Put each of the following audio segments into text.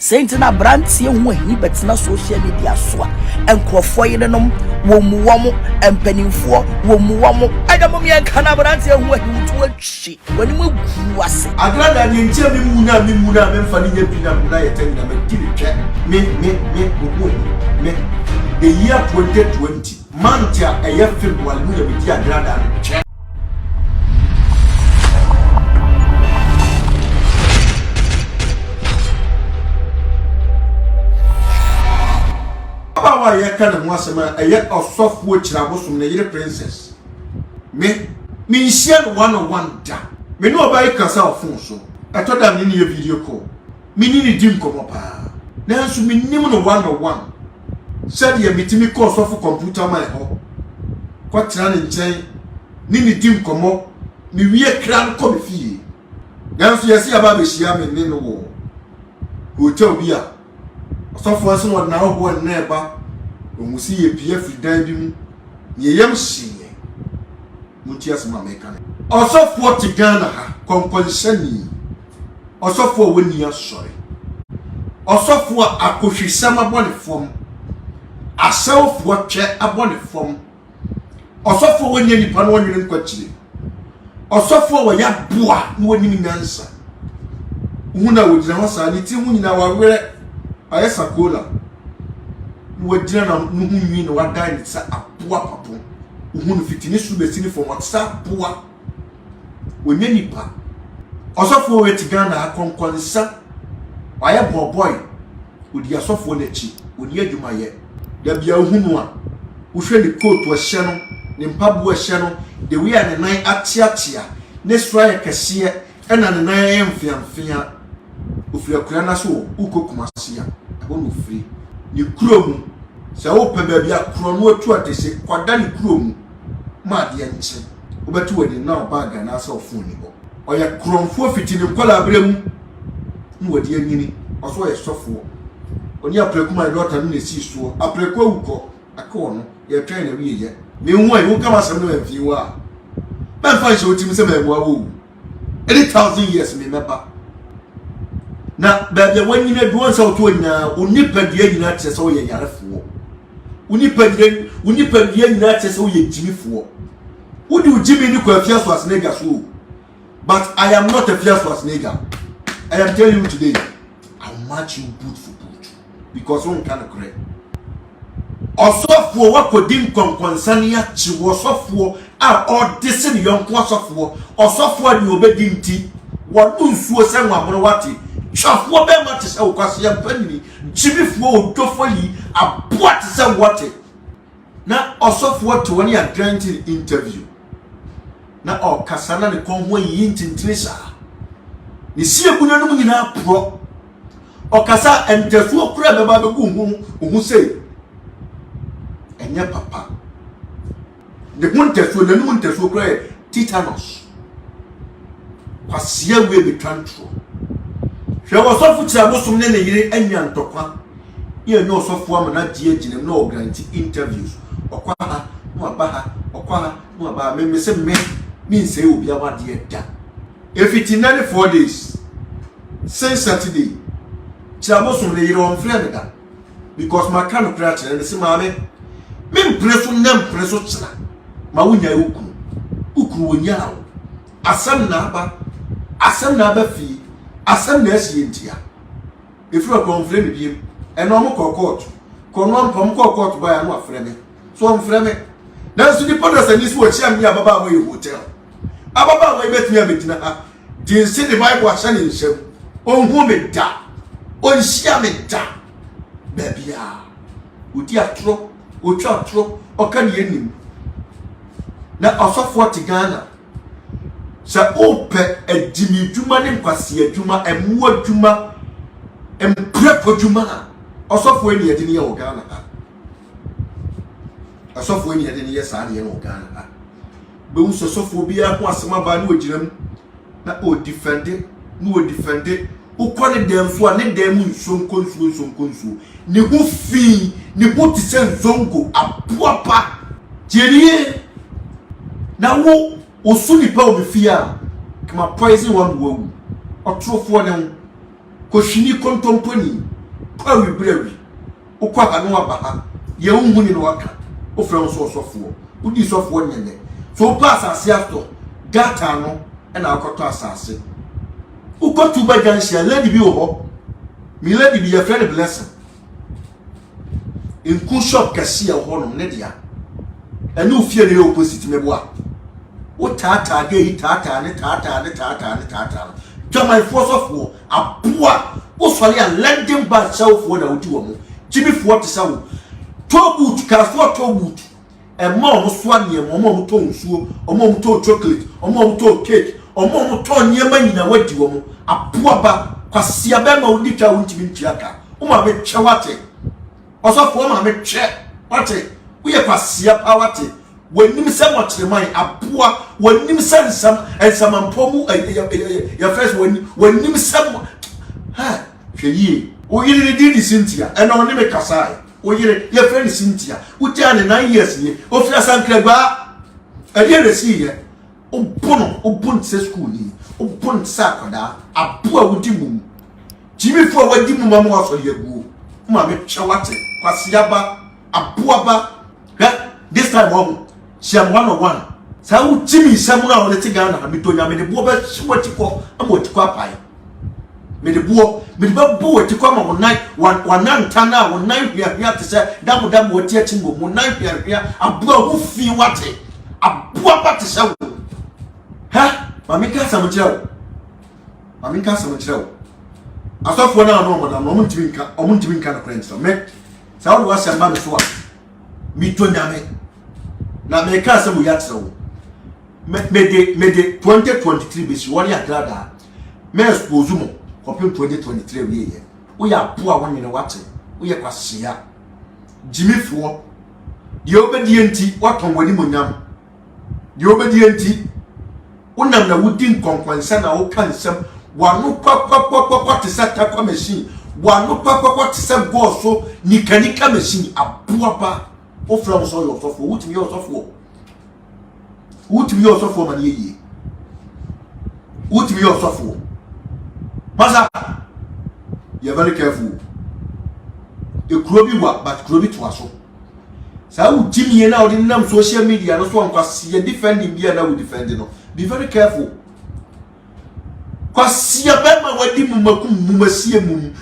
Saint na brantie Hoahi betina social media so enkrofo yenenom womuwamo empanimfo womuwamo adamom ye kana brantie Hoahi to atwi wani mu gu ase Agradaa ni ntia mimuna memfa ni nya bina na yetani na medilitwe me Hoahi the year 2020 mantia eye February mu ya bidi Agradaa che Awa ya kana mu asema eye osofo chirabosum na yire princess me nshia no 101 da me no obai kasa ofun so atoda me ni video call me ni dim komo pa nanso me nim no 101 said ye mitimi call osofo computer man ho kwatira ne nchen ni dim komo me wie kran ko me fie nanso yesi aba be hia me ni no wo hotel bia osofo aso no na ho na eba omusi ye pie fridan bi mu ye yam hye Mutias Mamekane. Osofo Tigana ha, komponsani. Osofo weni ya sorry. Osofo akohwisama bone fom. Asawfo twe abone fom. Osofo weni nipa no nwene nkwachire. Osofo wa ya boa no weni nyansa. Huna wodina ho sa ni ti hu nyina wawere ayesa kola. Wodina na nuhu nwi no wadan ni sa aboa papo. Uhunu fitini subesini for WhatsApp boa wonye nipa osofo wetigana akonkonsa waye boy odi asofo nachi oni adwuma ye da bia uhunu a uhwe ni coat wa hye no ni mpabu wa hye no de we a ne nan atiatia ne sura kese e na ne nan emfiamfia ofiri akura na so ukokumasia abonu free ni kurom se wo pe ba bia kuro no atu atese kwada ni kurom ma de nche obetu wadi na obaga na asa ofun ni bo oya kromfo fitini nkola abrem mu wadi anyini oso ye sofo oni apreku ma dota no nesi so apreku awuko akọ no ye twen na wiye me hu ayi wo kama sam no amfi wa ban fa nche otim se ma wo 8000 years me meba na ba bia wanyina duon sa oto nyina onipa dia nyina tse so ye yarefo unipa dia nyina tse so ye jimifo wodi ujimi ni kwa fia so asnega so but I am not a fierce nigga. I am telling you today how much you put for boot because one can correct osofo wakodim konkonsania chi osofo a odisen yonko osofo ni obedi nti wonu nsuo se nwabro wate twafo be mate se okwase yampani jimifo odofo yi aboate se wate na osofo to woni a granted interview na kasana ne konho yi ntintinisa ni sie kuna no nyina pro okasa entefuo kura beba beku hu sei enye papa de muntefuo na muntefuo kura tetanus kwasia we betantro hwe wosofu tia bosum ne yire anya ntokwa ye nyo osofu amana die ginem na grant interviews okwa ha no aba ha okwa ha no aba me se me means say obi awade da if it in 94 days since Saturday chiamoso le yire on frere da because my kind of crash and say maame me preso chira ma wunya ukuru wonya asam na aba fi asam na asi entia if you are frere bi eno mo court kono pom court ba ya no afre me so on frere me na so di podas ani so chi am ya baba we hotel ababa we betimi abetina ha din se the Bible asha ni nsem onhu me da onhia me da babia odi atro otwa atro oka ne anim na osofo tigana sa ope adimi dwuma ne nkwase adwuma emu adwuma emprepo dwuma osofo eni yede ne ya ogana ha asofo eni yede ne ya sa ne ya ogana ha be usosofo bia ho asema ba ne ogiram na o defend ukwane dem so ne dem nsonkonsu ne ho fi ne ho tisen zongo apoapa jerie na wo osuni pa o befia kama poison one wo otrofo ne ko hwini kontomponi kwa wi brewi ukwa ka no aba ye unhu ni no waka o fra so sofo udi sofo nyene so pass asiato gata no na akoto asase ukotu ba jansia lady bi ho mi lady bi ye friend blessing in ku shop kasi ya ho no ne dia ene ofie ne opposite meboa o tata ge yi tata ne to my force of war aboa o sori a lending back self wo na odi wo mo Jimmy for to say to boot ka for to boot e mo so ane mo to nsuo mo to chocolate mo to cake mo to nyema nyina wadi wo mo aboa ba kwasia be ma odi twa wontimi ntiaka o ma be twa wate osofo ma me twa wate wo ye kwasia pa wate wanim se motremai aboa wanim se ensam ampomu ya first wanim se ha hweye o yire di Cynthia ena oni me kasai o yire ya friend Cynthia wo tia ne 9 years ye o fira sankragba ade resi ye o bon se school ni o bon sa koda aboa wodi mum Jimmy fo wadi mum ma mo so ye gu ma me twawate kwasia ba aboa ba this time on Siam 101 sa u Jimmy samuna o leti Ghana ha mitonya me de bo ba shiwatiko amotiko apai me de bo watiko ma wonai wanantana wonai hwia te se damu wati achimbo wonai hwia aboa hu fi wate aboa ba te se ha mamika samchirawo asofo na no mo omuntimi nka na kwenta me sa wo wasa mba me so a mitonya me na me ka samu ya tsewo me de 2023 besi wori Agradaa me Xposed mo kopim 2023 we ye wo ya po a wonye ne wate wo ye kwasea jimifo de obedi enti waton wani monyam de obedi enti wonam na wudi nkonkwansa na wo kan nsem wanu kwakwa te sata kwa machine wanu kwakwa te se goso nikanika machine aboaba o from so your sofo wutimi your sofo man ye wutimi your sofo masa you very careful e krobi wa but krobi to aso sa wutimi na odi nam social media no so ankwase defending bia na we defend no be very careful kwasia bema wadi mumasie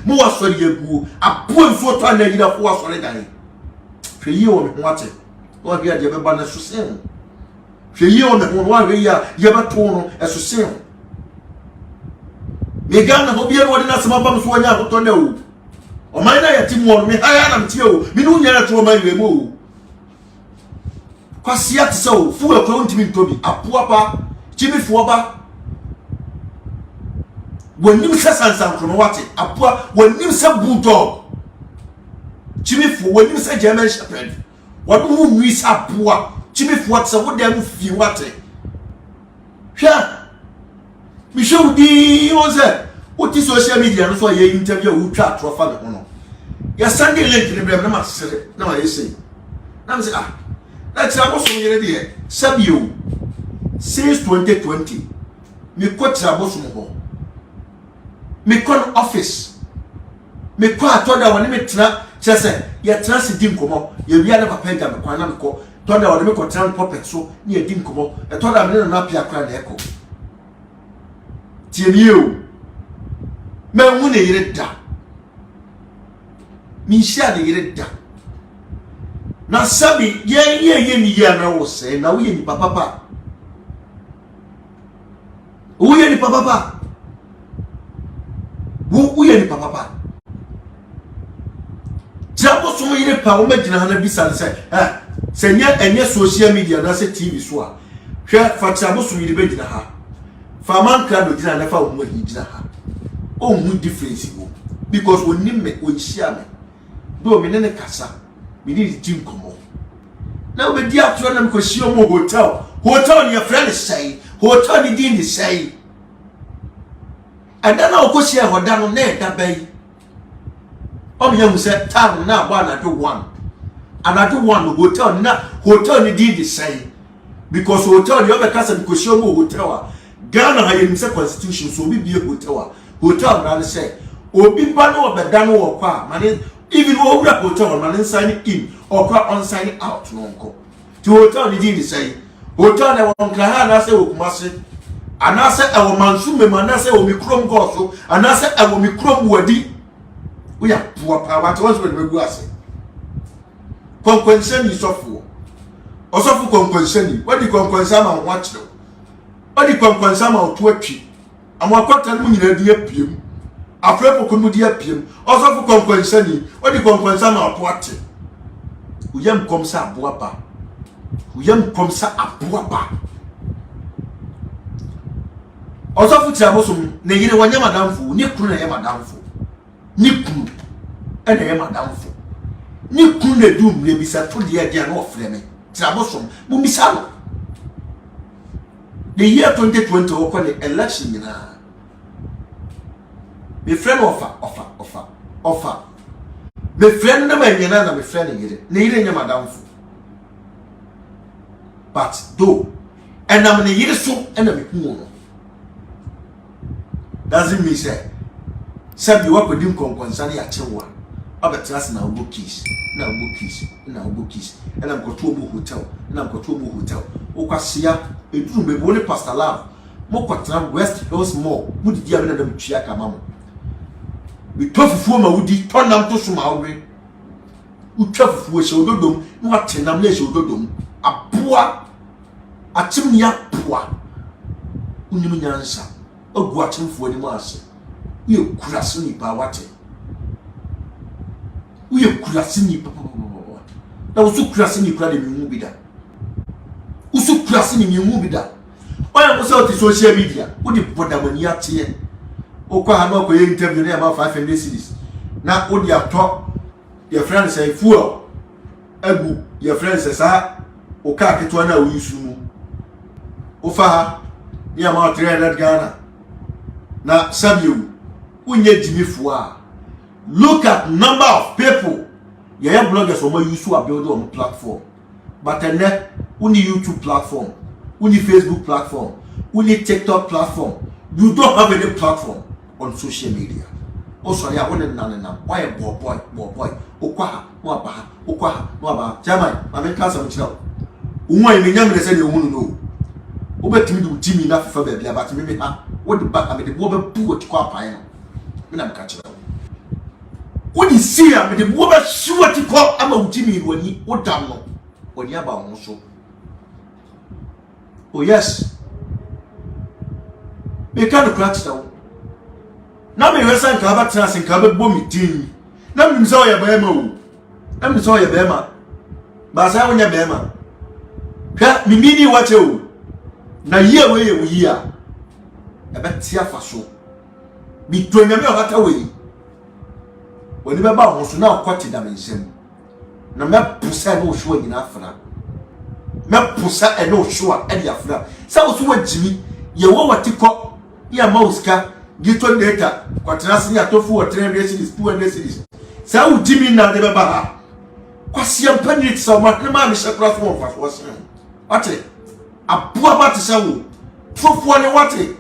mu wasori egu apo nso to na yira fo wasori dan hweyi o me hoate o bia de beba na susen hweyi o me ho wa hweyi a ye beto no esusen me Ghana ho bia wodi na sema bam so wanya hoto na o o man na yati mo me haya na mtie o me nu nyara to man we mo kwasia te se o fu e kwa ntimi ntobi apo apa Jimmy fo ba wanim se sansan kono wate apoa wanim se bulldog Jimmy fo wanim se German shepherd wadu hu nwis apoa Jimmy fo wate se wodam fi wate hwa mi show di oze oti social media no so ye interview wo twa trofa me hono ya Sunday link ne bre ma sere na ma yesi na me say na tira bo so yere de sabio since 2020 mi ko tira bo so mo me kon office me ko atoda woni me tena chese ye tena se di nkomo ye wia na papa ga me kwana me ko toda woni me ko tena puppet so ni e di nkomo e toda me na pia kra na eko tieni o me hu ne yire da mi sha ne yire da na sabi ye ni ya na wo se na wo ye ni papa wo ye ni papa Uye ni papa. Jabo so yire pa wo magina na bisa se senya enye social media na se TV so a hwe fa jabo so yire be gina ha. Fa man kra do gina na fa wo hi gina ha. O mu difference go because woni me onhia me. Do me ne kasa. Me ni di nkomo. Na we di atro na me ko hia mo hotel. Hotel ni your friend say. Hotel ni di say. And then I'll go share what down there that bay. Oh, you said, Town now, one, I do one. And I do one hotel, now, hotel, you did the same. Because hotel, the other cousin could show me hotel. Ghana, I am constitution, so we be a hotel. Hotel, rather say, obi ba no obeda no wo kwa mane even wo wura hotel mane sign in or kwa on sign out no nko ti hotel ni di say hotel na won kra ha na say okumase ana say e wo mansu me mana say wo mikrom go so ana say e wo mikrom wadi we ya poa pa what was we go ase konkwense ni sofo osofu konkwense ni wadi konkwense ma ho akire wadi konkwense ma oto atwi amakwata mu nyina di apiem afrepo komu di apiem osofu konkwense ni wadi konkwense ma oto ate uyam komsa aboaba uyam komsa aboaba osofu ti abosom ne yire wanya madamfo ni kunu na ye madamfo ni kunu ene ye madamfo ni kunu na dum le bisa to de dia na ofre me ti abosom bu bisa no the year 2020 we call the election nyina me friend offer me friend na ma nyina na me friend yire ne yire nya madamfo but though enam ne yire so ena me hu no doesn't mean say sabi wa kodim konkonsa ne achewa abetrase na obo keys na obo keys ena mkoto obo hotel okwasia eduru mebo ne pastor love mokwatra West Hills Mall mudi dia be na mtwia kama mo bitofufuo ma wudi tonam to so ma wobe utwafufuo hye ododom no atenam na hye ododom aboa atim ya poa unim nyansa ogu atimfo ni mu ase ye kurase ni ba wate uye kurase ni papa na usu kurase ni kura de mimu bida usu kurase ni mimu bida oya musa oti social media udi bodamani atie okwa ha no ko ye interview na about 500 series na udi ato your friend say fuel agu your friend say sa oka keto na oyisu mu ofa ha ni ama 300 Ghana na sabiu unye jimifu a look at number of people yeah bloggers o ma use to build on platform but then uni YouTube platform uni Facebook platform uni TikTok platform you don't have any platform on social media also ya wona nanana why boy okwa ha no aba ha okwa ha no aba chairman ma ka sa mchira unwa imenya mre se ne ohunu no obetimi du timi na fefa ba bia but me ha what the back am the bo be pu what kwa pan no me na me ka kira what you see am the bo be sure ti ko ama utimi wani odam no wani aba ho so oh yes me ka no crack down na me wesa nka ba tena sin ka be bo mi tin na me mso ya ba ma o na me mso ya ba ma ba sa wonya ba ma ka mi mini wache o na ye we yi a ebetia faso bi to nyame o hata we woni be ba ho so na kwati da mensem na me pusa no hwo nyina afra me pusa e no hwo a de afra sa wo so wajimi ye wo watiko ya mauska gito data kwatena sinya tofu wa 300 series 200 series sa wo jimi na de be ba ha kwasi ampanit sa ma me shakra so mo faso wasen ate abua ba te sa wo fofo ne wate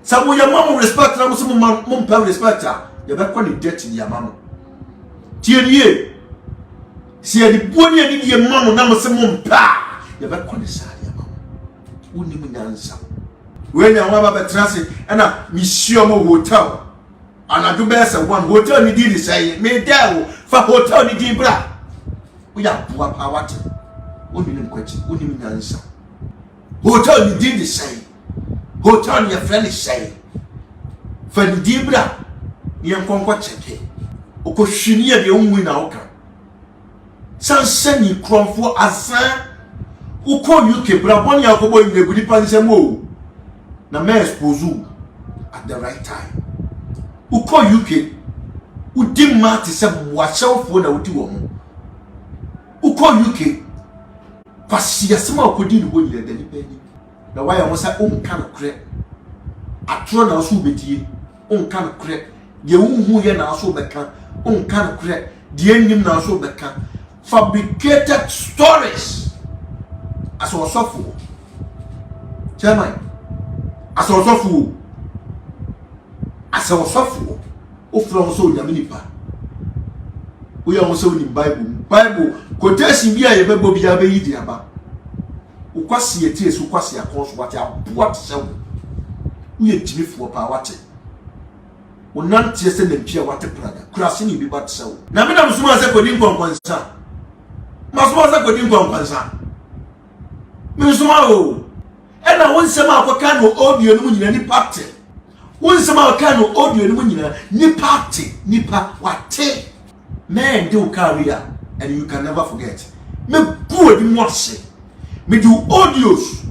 sa wo ya mamu respect na musu mum pa respect ya be ko ni debt ya mamu tie nie si ya di boni ani di mamu na musu mum pa ya be ko ni sa ya mamu woni mu nyansa we nya wa ba betrase na misio mo hotel anadu be se one hotel ni di say me dawo fa hotel ni di bra wo ya bua pa wate woni ni nkwachi woni mu nyansa hotel ni di say hotel your friend is saying for the dibra ye nkonko cheke okohwini ye de onwu na oka sansani kromfo asan uko UK bra bon ya ko boy ngudi pansem o na me expose at the right time uko UK udi mati se mwashawfo na udi wo mu uko UK kwasi asema okodi ni bonyi de ni pedi na waya mo sa onka no kre atro na so bedie onka no kre ye unhu ye na so beka onka no kre die nim na so beka fabricated stories aso sofo chairman aso sofo ofra so nyame nipa we are also in Bible quotation bi a ye bebo bi abeyi di aba ukwasi etie so kwasi akonso wate aboa tsew we timi fo pa wate wonantie se na mpia wate praga kurase ni bi ba tsew na me na musuma se kodi nkonkonsa masuma se kodi nkonkonsa me musuma o e na wonsema akoka no audio no nyina ni party wonsema akoka no audio no nyina ni party nipa wate man do career and you can never forget me good morse me do audios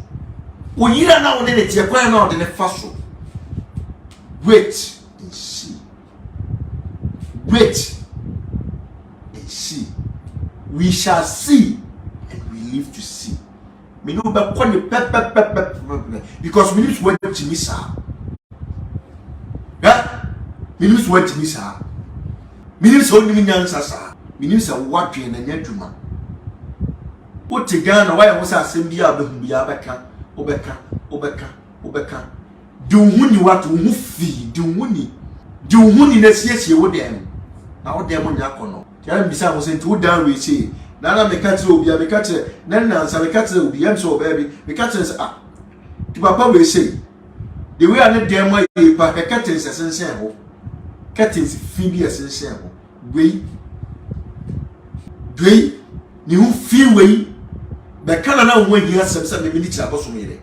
wo yira na won ne tie kwan na won ne faso wait and see we shall see and we live to see me no be kon because we need to wait to me sir me need to wait to me sir minim so ni nyansa sa minim sa wadwe na nyadwuma o tiga na waya mo sa asem bia abehum bia beka obeka dunhuni watu hu fi dunhuni na siesie wo dem na wo dem nya kono ya mbisa mo se ntu dan we sei na meka tire obi meka tire na nsa meka tire obi yam so baby meka tire se ti papa we sei the way ane dem ayi pa meka tire se sensen ho curtains fi bi sensen ho dwei ni hu fi wei be kala na wo yi asem se me ni tira boso mere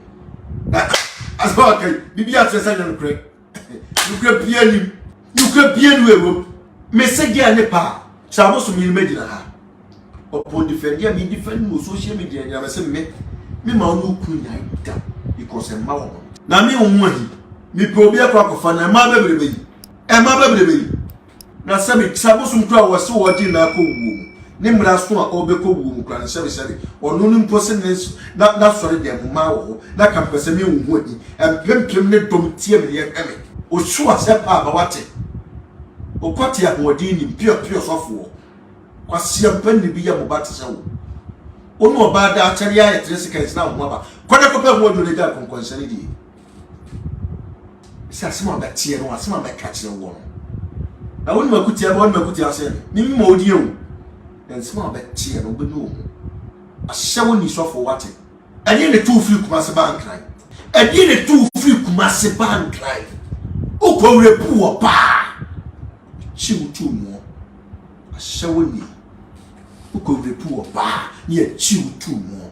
asba kai bibia tse na nukre bia ni ewo message ane pa tira boso mere medina ha opo defend ya mi defend no social media ya se me ma onu kunya ida because ma wo na me Hoahi mi probia kwa fa na ma bebrebe na sabi sabosum kura wose wodi na ko wuo ne mra so a obeko wuo kura sabi onu ni mpose na sori dem ma wo na kampese me Hoahi empempem ne dom tie me ye eme o shu ase pa ba wate o kwate ya wodi ni pio sofo kwasia mpan ni bi ya mobate se wo onu oba da achari ya etresi kan na wo ba kwada ko pa wo do le da konkonsani di se asema ba tie no asema ba ka kire wo na woni makuti ase ni mi modi o ensema ba tie no be no ahye woni sofo wate ade ne tu free kumase bankran o ko repu wo pa chi utu mo ahye woni o ko repu wo pa ni chi utu mo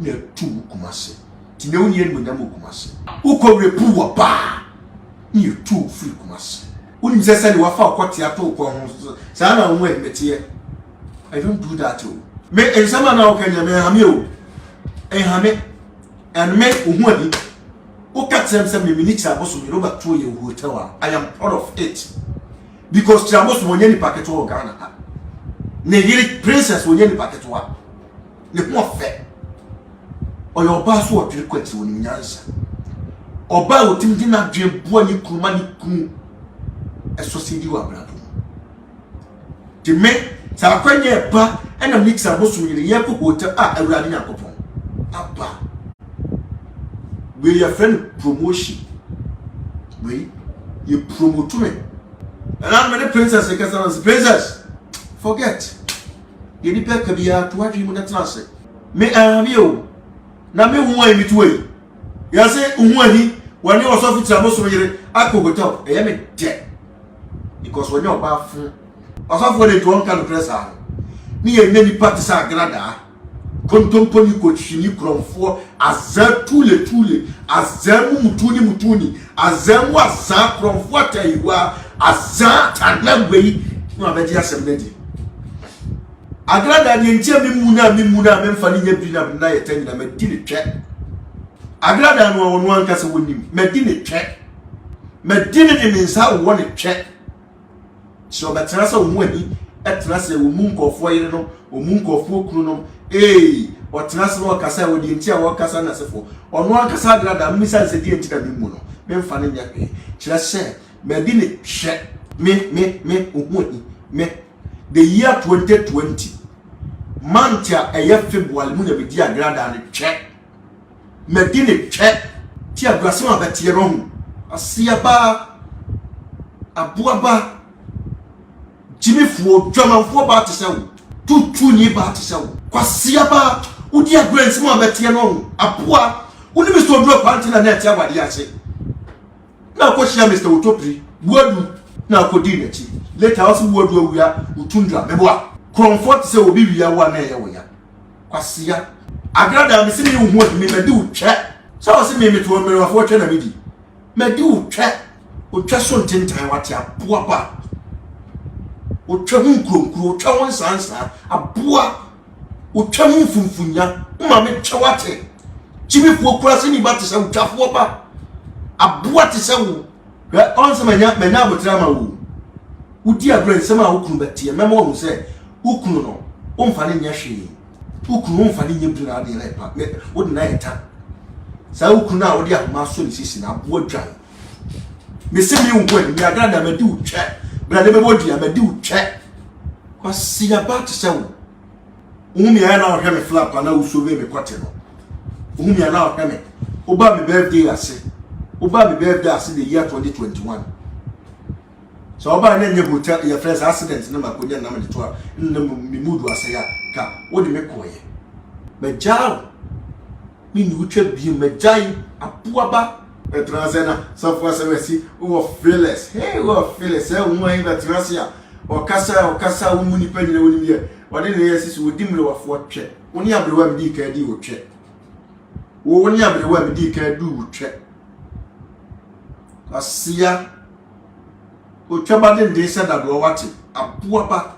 ni tu kumase ti ne woni en mo ndam kumase o ko repu wo pa ni tu free kumase unim sese ni wafa okwati ato ko ho sa na wo emete I don't do that o me ensama na okanya me hame o hame and me Hoahi o katsem se me minute aboso me roba to ye hotel I am proud of it because tiaboso wonye ni packet o Ghana ha ne yiri princess wonye ni packet wa ne ko fe oyo ba so o twiri kwati woni nyansa oba o timdi na dwe bo ni kuma ni kun esosidi wa brado ti me sa kwanye ba ena mix aboso yiri ye ko hotel awurade yakopon aba we your friend promotion we you promote me and I'm many princess princess forget you ni pe kabia to wadri mu na transe me amio na me Hoahi mi tuwe ya se Hoahi wani osofu ti aboso yiri akọ hotel e me de because when you ba fun osofu le to on kan pressa ni ye nani party sa Agradaa kontompo ni kochini kromfo azatule azamu mutuni azamu azan kromfo taiwa azan tanagwe no abeji asembedi Agradaa ni ntia mimuna memfa ni nyabri na yetanyi na medini twe Agradaa no wonu ankase wonim medini twe medini ni nsa woni twe so betra sa Hoahi etra se wo munkofo yire no wo munkofo kru no otra no kasa wo di ntia wo kasa na sefo ono akasa Agradaa mmisa se di ntia bimu no memfa ne nyakwe kira se medini twe me Hoahi me the year 2020 mantia eye February mu na be di Agradaa ne twe medini twe ti agrasema betie ro ho asia ba abuaba Chimifuo dwamanfo ba te se wo tutu ni ba te se wo kwasia ba udi agrants mo abetie no apoa woni Mr. Odro kwanti na net awade ase na ko shia Mr. Utopri buadu na ko di na chi later also buadu awia utundra meboa comfort se obi wia wa na ye wo ya kwasia Agradaa me se me hu me medi utwe so se me to me wafo twa na medi medi utwa so ntentan wate apoa ba utwa hu nkronkro utwa won sansa aboa utwa hu funfunya ma me twa wate chimifuo kura se ni ba te se utwafo ba aboa te se wo onse manya abotra ma wo udi agren se ma ukunu betie memo wo se ukunu no omfa ne nya hwe ukunu omfa ne nya bira de lepa wo de na eta sa ukunu a wo de ahoma so ni sisi na aboa dwan me se mi unko ni Agradaa me di utwe brade me bodi a me di utwe kwasi ya ba te se wo umi ya na ohwe me flap na usove me kwate no umi ya na ohwe me oba me birthday ase the year 2021 so oba na nye bota ya friends accident na makonya na me to a na me mudu ase ya ka wo de me koye me jao mi ni utwe bi me jai apoa ba Etrasena, so for se o fearless. Hey, o fearless. E uma ainda trasia. O kasa o muni pe ni woni ye. O de ne yesi so dimle wa fo twe. Woni abrewa mi di ka di o twe. Wo woni abrewa mi di ka du o twe. Asia o twa ba de se da do wate. Apoa ba